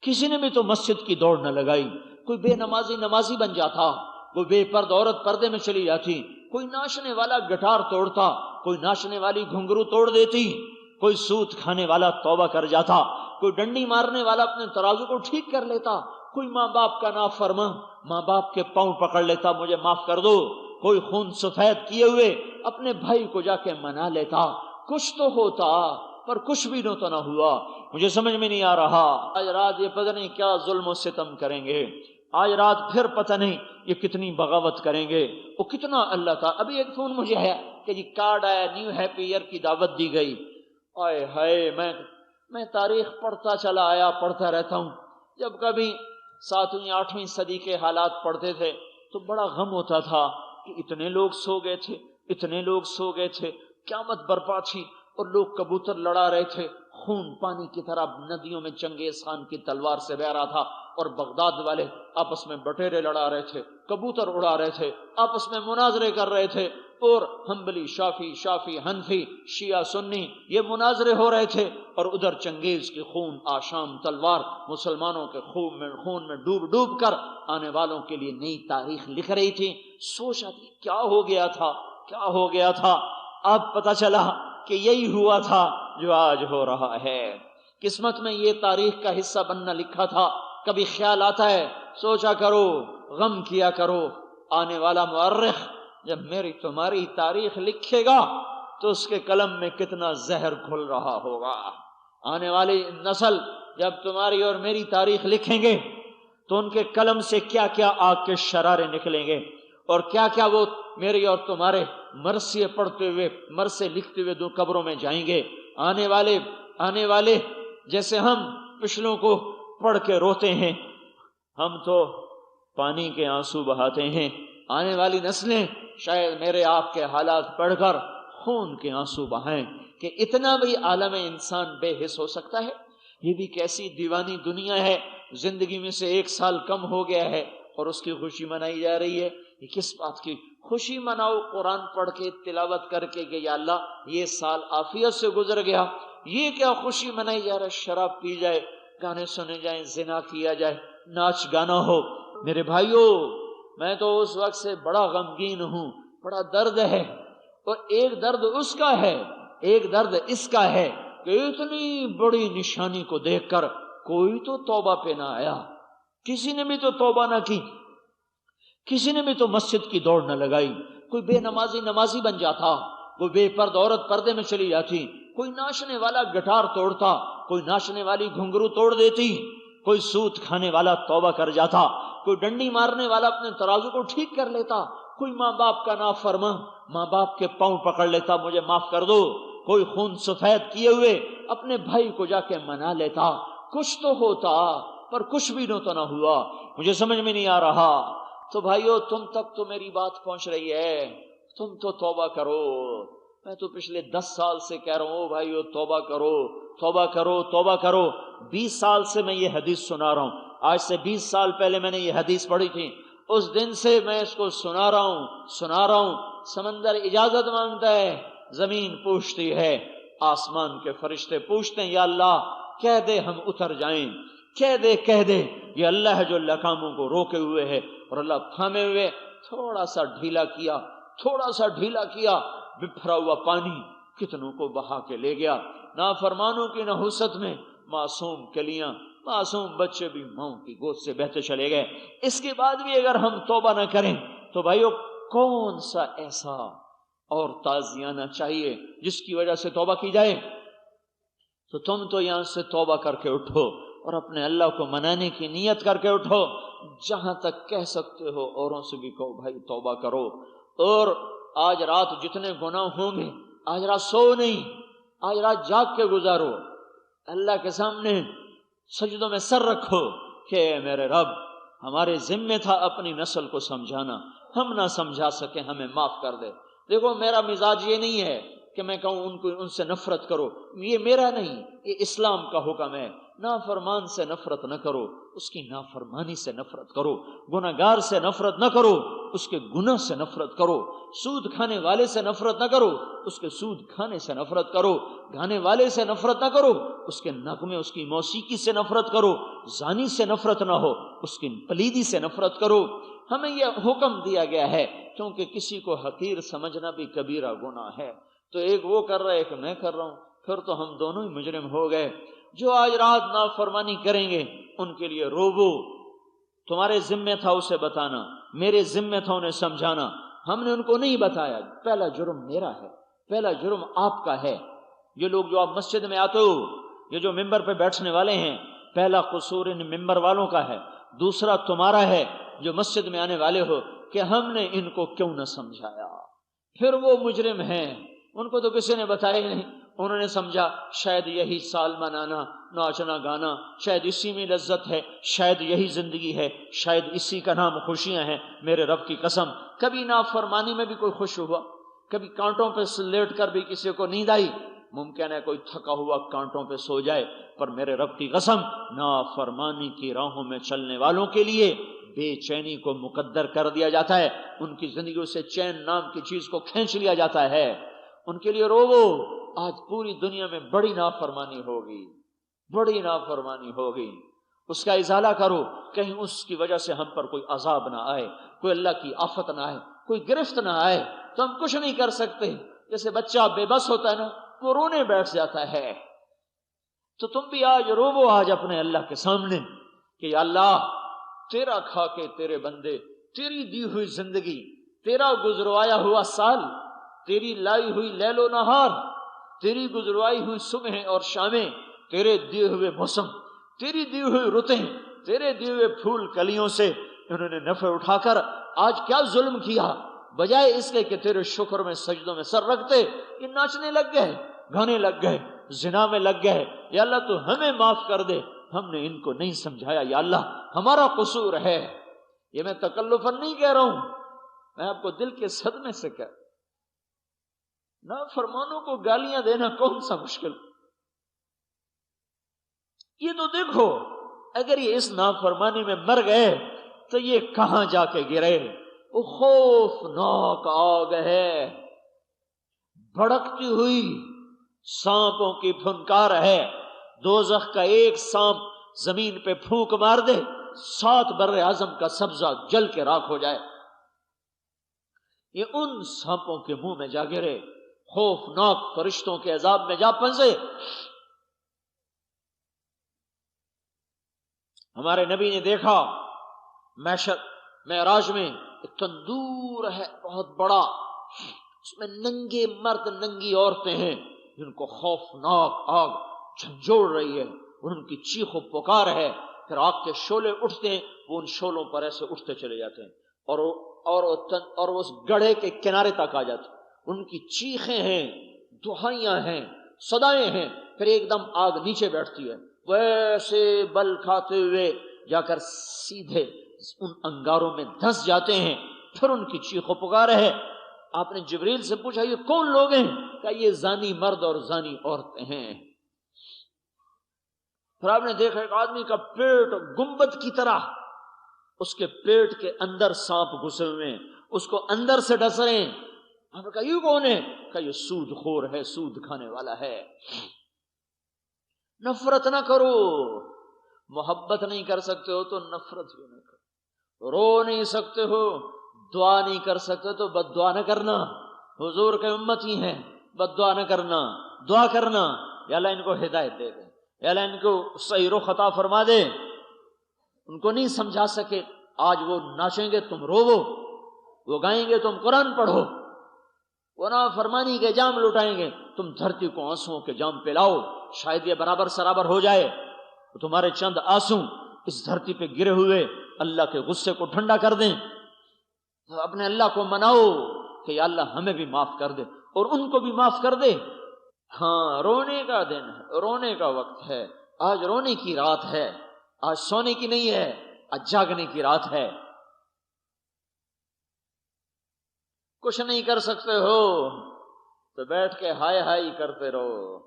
کسی نے بھی تو مسجد کی دوڑ نہ لگائی. کوئی بے نمازی نمازی بن جاتا، کوئی بے پرد عورت پردے میں چلی جاتی، کوئی ناچنے والا گٹار توڑتا، کوئی ناچنے والی گھنگرو توڑ دیتی، کوئی سود کھانے والا توبہ کر جاتا، کوئی ڈنڈی مارنے والا اپنے ترازو کو ٹھیک کر لیتا، کوئی ماں باپ کا نافرمان ماں باپ کے پاؤں پکڑ لیتا مجھے معاف کر دو، کوئی خون سفید کیے ہوئے اپنے بھائی کو جا کے منا لیتا. کچھ تو ہوتا پر کچھ بھی تو نہ ہوا. مجھے سمجھ میں نہیں آ رہا آج رات یہ پتہ نہیں کیا ظلم و ستم کریں گے، آج رات پھر پتہ نہیں یہ کتنی بغاوت کریں گے، وہ کتنا اللہ کا. ابھی ایک فون مجھے ہے کہ جی کارڈ آیا، نیو ہیپی ایئر کی دعوت دی گئی. آئے ہائے، میں تاریخ پڑھتا چلا آیا، پڑھتا رہتا ہوں. جب کبھی 7ویں 8ویں صدی کے حالات پڑھتے تھے تو بڑا غم ہوتا تھا کہ اتنے لوگ سو گئے تھے، اتنے لوگ سو گئے تھے، قیامت برپا تھی اور لوگ کبوتر لڑا رہے تھے، خون پانی کی طرح ندیوں میں چنگیز خان کی تلوار سے بہہ رہا تھا، اور بغداد والے آپس میں بٹیرے لڑا رہے تھے، کبوتر اڑا رہے تھے، آپس میں مناظرے کر رہے تھے، اور حنبلی شافی حنفی شیعہ سنی یہ مناظرے ہو رہے تھے، اور ادھر چنگیز کی خون آشام تلوار مسلمانوں کے خون میں ڈوب ڈوب کر آنے والوں کے لیے نئی تاریخ لکھ رہی تھی. سوچا کہ کیا ہو گیا تھا، کیا ہو گیا تھا. اب پتہ چلا کہ یہی ہوا تھا جو آج ہو رہا ہے. قسمت میں یہ تاریخ کا حصہ بننا لکھا تھا. کبھی خیال آتا ہے، سوچا کرو، غم کیا کرو، آنے والا مورخ جب میری تمہاری تاریخ لکھے گا تو اس کے قلم میں کتنا زہر گھل رہا ہوگا. آنے والی نسل جب تمہاری اور میری تاریخ لکھیں گے تو ان کے قلم سے کیا کیا آگ کے شرارے نکلیں گے، اور کیا کیا وہ میری اور تمہارے مرثیے پڑھتے ہوئے مرثے لکھتے ہوئے دو قبروں میں جائیں گے. آنے والے جیسے ہم پچھلوں کو پڑھ کے روتے ہیں، ہم تو پانی کے آنسو بہاتے ہیں. آنے والی نسلیں شاید میرے آپ کے حالات پڑھ کر خون کے آنسو بہائیں کہ اتنا بھی عالم انسان بے حس ہو سکتا ہے. یہ بھی کیسی دیوانی دنیا ہے، زندگی میں سے 1 سال کم ہو گیا ہے اور اس کی خوشی منائی جا رہی ہے. یہ کس بات کی خوشی مناؤ؟ قرآن پڑھ کے تلاوت کر کے کہ یا اللہ یہ سال عافیت سے گزر گیا. یہ کیا خوشی منائی جا رہا ہے؟ شراب پی جائے، گانے سنے جائیں، زنا کیا جائے، ناچ گانا ہو. میرے بھائیوں، میں تو اس وقت سے بڑا غمگین ہوں، بڑا درد ہے. اور ایک درد اس کا ہے، ایک درد اس کا ہے کہ اتنی بڑی نشانی کو دیکھ کر کوئی تو توبہ پہ نہ آیا. کسی نے بھی تو توبہ نہ کی، کسی نے بھی تو مسجد کی دوڑ نہ لگائی. کوئی بے نمازی نمازی بن جاتا، کوئی بے پرد عورت پردے میں چلی جاتی، کوئی ناچنے والا گٹار توڑتا، کوئی ناچنے والی گھنگرو توڑ دیتی، کوئی سود کھانے والا توبہ کر جاتا، کوئی ڈنڈی مارنے والا اپنے ترازو کو ٹھیک کر لیتا، کوئی ماں باپ کا نافرمان ماں باپ کے پاؤں پکڑ لیتا مجھے معاف کر دو، کوئی خون سفید کیے ہوئے اپنے بھائی کو جا کے منا لیتا. کچھ تو ہوتا پر کچھ بھی تو نہ ہوا. مجھے سمجھ میں نہیں آ رہا. تو بھائیو، تم تک تو میری بات پہنچ رہی ہے، تم تو توبہ کرو. میں تو پچھلے 10 سال سے کہہ رہا ہوں بھائیو توبہ کرو، توبہ کرو، توبہ کرو. 20 سال سے میں یہ حدیث سنا رہا ہوں. آج سے 20 سال پہلے میں نے یہ حدیث پڑھی تھی، اس دن سے میں اس کو سنا رہا ہوں. سمندر اجازت مانگتا ہے، زمین پوچھتی ہے، آسمان کے فرشتے پوچھتے ہیں یا اللہ کہہ دے ہم اتر جائیں، کہہ دے. یہ اللہ ہے جو اللہ کاموں کو روکے ہوئے ہے، اور اللہ تھامے ہوئے. تھوڑا سا ڈھیلا کیا، بپھرا ہوا پانی کتنوں کو بہا کے لے گیا. نافرمانوں کی نحوست میں معصوم کلیاں، معصوم بچے بھی ماؤں کی گود سے بہتے چلے گئے. اس کے بعد بھی اگر ہم توبہ نہ کریں تو بھائیو کون سا ایسا اور تازیانہ چاہیے جس کی وجہ سے توبہ کی جائے؟ تو تم تو یہاں سے توبہ کر کے اٹھو اور اپنے اللہ کو منانے کی نیت کر کے اٹھو. جہاں تک کہہ سکتے ہو اوروں سے بھی کہو بھائی توبہ کرو. اور آج رات جتنے گناہ ہوں گے، آج رات سو نہیں، آج رات جاگ کے گزارو. اللہ کے سامنے سجدوں میں سر رکھو کہ اے میرے رب، ہمارے ذمہ تھا اپنی نسل کو سمجھانا، ہم نہ سمجھا سکے، ہمیں معاف کر دے. دیکھو میرا مزاج یہ نہیں ہے کہ میں کہوں ان سے نفرت کرو، یہ میرا نہیں، یہ اسلام کا حکم ہے نافرمان سے نفرت نہ کرو، اس کی نافرمانی سے نفرت کرو، گناہگار سے نفرت نہ کرو، اس کے گناہ سے نفرت کرو، سود کھانے والے سے نفرت نہ کرو، اس کے سود کھانے سے نفرت کرو، گانے والے سے نفرت نہ کرو، اس کے نغمے اس کی موسیقی سے نفرت کرو، زانی سے نفرت نہ ہو، اس کی پلیدی سے نفرت کرو۔ ہمیں یہ حکم دیا گیا ہے کیونکہ کسی کو حقیر سمجھنا بھی کبیرہ گناہ ہے، تو ایک وہ کر رہا ہے ایک میں کر رہا ہوں، پھر تو ہم دونوں ہی مجرم ہو گئے۔ جو آج رات نافرمانی کریں گے ان کے لیے روبو، تمہارے ذمہ تھا اسے بتانا، میرے ذمہ تھا انہیں سمجھانا، ہم نے ان کو نہیں بتایا۔ پہلا جرم میرا ہے، پہلا جرم آپ کا ہے۔ یہ لوگ جو آپ مسجد میں آتے ہو، یہ جو ممبر پہ بیٹھنے والے ہیں، پہلا قصور ان ممبر والوں کا ہے، دوسرا تمہارا ہے جو مسجد میں آنے والے ہو کہ ہم نے ان کو کیوں نہ سمجھایا۔ پھر وہ مجرم ہیں، ان کو تو کسی نے بتایا ہی نہیں، انہوں نے سمجھا شاید یہی سال منانا، ناچنا گانا، شاید اسی میں لذت ہے، شاید یہی زندگی ہے، شاید اسی کا نام خوشیاں ہیں۔ میرے رب کی قسم، کبھی نافرمانی میں بھی کوئی خوش ہوا؟ کبھی کانٹوں پہ لیٹ کر بھی کسی کو نیند آئی؟ ممکن ہے کوئی تھکا ہوا کانٹوں پہ سو جائے، پر میرے رب کی قسم نافرمانی کی راہوں میں چلنے والوں کے لیے بے چینی کو مقدر کر دیا جاتا ہے، ان کی زندگیوں سے چین نام کی چیز کو کھینچ لیا جاتا ہے۔ ان کے لیے روو، آج پوری دنیا میں بڑی نافرمانی ہوگی، بڑی نافرمانی ہوگی، اس کا ازالہ کرو، کہیں اس کی وجہ سے ہم پر کوئی عذاب نہ آئے، کوئی اللہ کی آفت نہ آئے، کوئی گرفت نہ آئے۔ تو ہم کچھ نہیں کر سکتے، جیسے بچہ بے بس ہوتا ہے نا، وہ رونے بیٹھ جاتا ہے۔ تو تم بھی آج روو آج اپنے اللہ کے سامنے کہ یا اللہ، تیرا کھا کے تیرے بندے، تیری دی ہوئی زندگی، تیرا گزروایا ہوا سال، تیری لائی ہوئی لیل و نہار، تیری گزروائی ہوئی صبح اور شامیں، تیرے دیے ہوئے موسم، تیری دی ہوئی رتیں، تیرے دیے ہوئے پھول کلیوں سے انہوں نے نفع اٹھا کر آج کیا ظلم کیا، بجائے اس کے کہ تیرے شکر میں سجدوں میں سر رکھتے، یہ ناچنے لگ گئے، گانے لگ گئے، زنا میں لگ گئے۔ یا اللہ تو ہمیں معاف کر دے، ہم نے ان کو نہیں سمجھایا، یا اللہ ہمارا قصور ہے۔ یہ میں تکلفاً نہیں کہہ رہا ہوں، میں آپ کو دل کے صدمے سے کہہ، نافرمانوں کو گالیاں دینا کون سا مشکل؟ یہ تو دیکھو، اگر یہ اس نافرمانی میں مر گئے تو یہ کہاں جا کے گرے؟ وہ خوفناک آگ ہے، بھڑکتی ہوئی سانپوں کی پھنکار ہے۔ دوزخ کا ایک سانپ زمین پہ پھونک مار دے، 7 بر اعظم کا سبزہ جل کے راکھ ہو جائے۔ یہ ان سانپوں کے منہ میں جا گرے، خوفناک فرشتوں کے عذاب میں جا پھنسے۔ ہمارے نبی نے دیکھا معراج میں ایک تندور ہے بہت بڑا، اس میں ننگے مرد ننگی عورتیں ہیں جن کو خوفناک آگ جھنجھوڑ رہی ہے، اور ان کی چیخ و پکار ہے، پھر آگ کے شعلے اٹھتے ہیں، وہ ان شعلوں پر ایسے اٹھتے چلے جاتے ہیں اور اس گڑھے کے کنارے تک آ جاتے ہیں۔ ان کی چیخیں ہیں، دہائیاں ہیں، صدائیں ہیں، پھر ایک دم آگ نیچے بیٹھتی ہے، ویسے بل کھاتے ہوئے جا کر سیدھے ان انگاروں میں دھس جاتے ہیں، پھر ان کی چیخ و پکار ہے۔ آپ نے جبریل سے پوچھا یہ کون لوگ ہیں؟ کہا یہ زانی مرد اور زانی عورتیں ہیں۔ پھر آپ نے دیکھا ایک آدمی کا پیٹ گنبد کی طرح، اس کے پیٹ کے اندر سانپ گھسے ہوئے ہیں، اس کو اندر سے ڈس رہے ہیں۔ آپ نے کہا یہ کون ہے؟ کہا یہ سود خور ہے، سود کھانے والا ہے۔ نفرت نہ کرو، محبت نہیں کر سکتے ہو تو نفرت بھی نہ کرو، رو نہیں سکتے ہو، دعا نہیں کر سکتے تو بد دعا نہ کرنا، حضور کے امتی ہیں، بد دعا نہ کرنا، دعا کرنا، یا اللہ ان کو ہدایت دے دے، یا اللہ ان کو صحیح رخ عطا فرما دے۔ ان کو نہیں سمجھا سکے، آج وہ ناچیں گے تم روو، وہ گائیں گے تم قرآن پڑھو، وہ نافرمانی کے جام لٹائیں گے تم دھرتی کو آنسوؤں کے جام پلاؤ، شاید یہ برابر سرابر ہو جائے تو تمہارے چند آنسو اس دھرتی پہ گرے ہوئے اللہ کے غصے کو ٹھنڈا کر دیں۔ تو اپنے اللہ کو مناؤ کہ یا اللہ ہمیں بھی معاف کر دے اور ان کو بھی معاف کر دے۔ ہاں، رونے کا دن ہے، رونے کا وقت ہے، آج رونے کی رات ہے، آج سونے کی نہیں ہے، آج جاگنے کی رات ہے۔ کچھ نہیں کر سکتے ہو تو بیٹھ کے ہائے ہائے کرتے رہو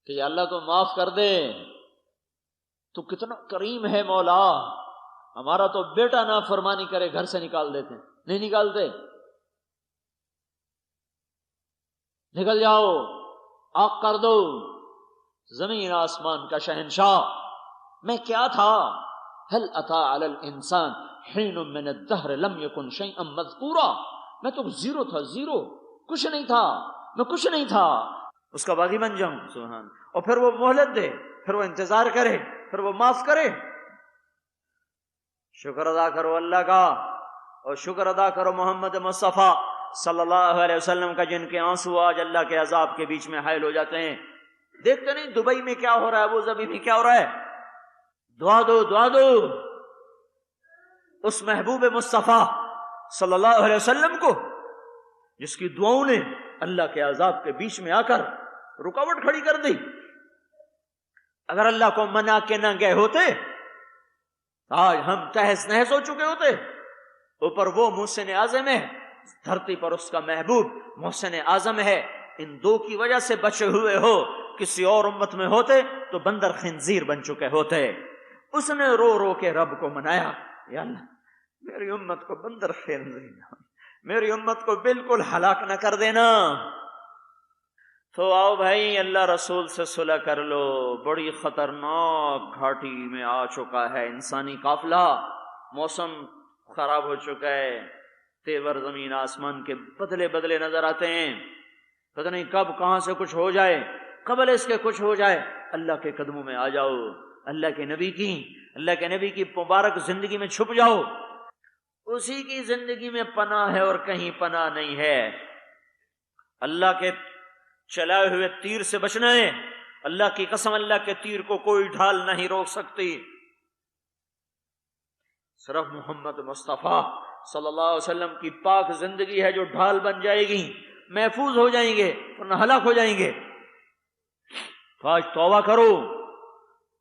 کہ یا اللہ تو معاف کر دے، تو کتنا کریم ہے مولا. ہمارا تو بیٹا نافرمانی کرے گھر سے نکال دیتے ہیں. نہیں نکالتے. نکل جاؤ، آگ کر دو. زمین آسمان کا شہنشاہ میں کیا تھا. هل اتى على الانسان حين من الدهر لم يكن شيئا مذكورا. میں تو زیرو تھا، زیرو، کچھ نہیں تھا، میں کچھ نہیں تھا. اس کا باغی بن جاؤں. سبحان. اور پھر وہ مہلت دے، پھر وہ انتظار کرے، پھر وہ معاف کرے. شکر ادا کرو اللہ کا، اور شکر ادا کرو محمد مصطفیٰ صلی اللہ علیہ وسلم کا، جن کے آنسو آج اللہ کے عذاب کے بیچ میں حائل ہو جاتے ہیں. دیکھتے نہیں دبئی میں کیا ہو رہا ہے، ابو ظبی میں کیا ہو رہا ہے. دعا دو، دعا دو اس محبوب مصطفیٰ صلی اللہ علیہ وسلم کو، جس کی دعاؤں نے اللہ کے عذاب کے بیچ میں آ کر رکاوٹ کھڑی کر دی. اگر اللہ کو منا کے نہ گئے ہوتے آج ہم تہس نہس ہو چکے ہوتے. اوپر وہ محسن اعظم ہے، دھرتی پر اس کا محبوب محسن اعظم ہے. ان دو کی وجہ سے بچے ہوئے ہو. کسی اور امت میں ہوتے تو بندر خنزیر بن چکے ہوتے. اس نے رو رو کے رب کو منایا، یا اللہ میری امت کو بندر خنزیر، میری امت کو بالکل ہلاک نہ کر دینا. تو آؤ بھائی اللہ رسول سے صلح کر لو. بڑی خطرناک گھاٹی میں آ چکا ہے انسانی قافلہ. موسم خراب ہو چکا ہے، تیور زمین آسمان کے بدلے بدلے نظر آتے ہیں. پتہ نہیں کب کہاں سے کچھ ہو جائے، قبل اس کے کچھ ہو جائے. اللہ کے قدموں میں آ جاؤ، اللہ کے نبی کی مبارک زندگی میں چھپ جاؤ. اسی کی زندگی میں پناہ ہے اور کہیں پناہ نہیں ہے. اللہ کے چلائے ہوئے تیر سے بچنا ہے. اللہ کی قسم، اللہ کے تیر کو کوئی ڈھال نہیں روک سکتی. صرف محمد مصطفیٰ صلی اللہ علیہ وسلم کی پاک زندگی ہے جو ڈھال بن جائے گی. محفوظ ہو جائیں گے ورنہ ہلاک ہو جائیں گے. تو آج توبہ کرو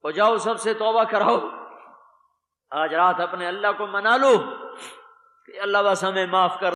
اور جاؤ سب سے توبہ کراؤ. آج رات اپنے اللہ کو منا لو کہ اللہ بس ہمیں معاف کر